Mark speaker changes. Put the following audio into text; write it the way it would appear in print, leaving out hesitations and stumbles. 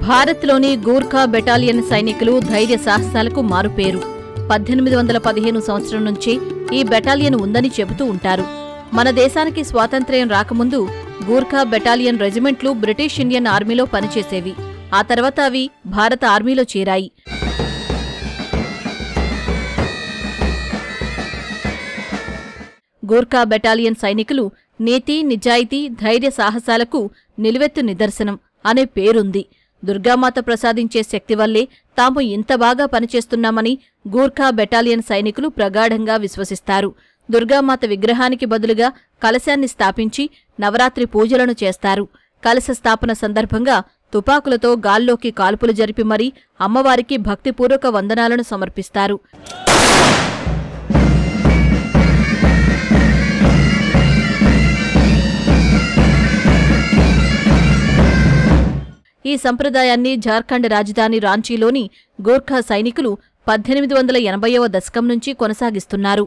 Speaker 1: భారత్లోని గూర్ఖా బెటాలియన్ సైనికులు ధైర్య సాహసాలకు మారుపేరు. 1815 సంవత్సరం నుంచి ఈ బెటాలియన్ ఉందని చెబుతూ ఉంటారు. మన దేశానికి స్వాతంత్ర్యం రాకముందు గూర్ఖా బెటాలియన్ రెజిమెంట్లు బ్రిటిష్ ఇండియన్ ఆర్మీలో పనిచేసేవి. ఆ తర్వాత అవి భారత ఆర్మీలో చేరాయి. గూర్ఖా బెటాలియన్ సైనికులు నీతి, నిజాయితీ, ధైర్య సాహసాలకు నిలువెత్తు నిదర్శనం అనే పేరుంది. దుర్గామాత ప్రసాదించే శక్తి వల్లే తాము ఇంత బాగా పనిచేస్తున్నామని గూర్ఖా బెటాలియన్ సైనికులు ప్రగాఢంగా విశ్వసిస్తారు. దుర్గామాత విగ్రహానికి బదులుగా కలశాన్ని స్థాపించి నవరాత్రి పూజలను చేస్తారు. కలశ స్థాపన సందర్భంగా తుపాకులతో గాల్లోకి కాల్పులు జరిపి మరీ అమ్మవారికి భక్తిపూర్వక వందనాలను సమర్పిస్తారు. ఈ సంప్రదాయాన్ని జార్ఖండ్ రాజధాని రాంచీలోని గూర్ఖా సైనికులు 1880వ దశకం నుంచి కొనసాగిస్తున్నారు.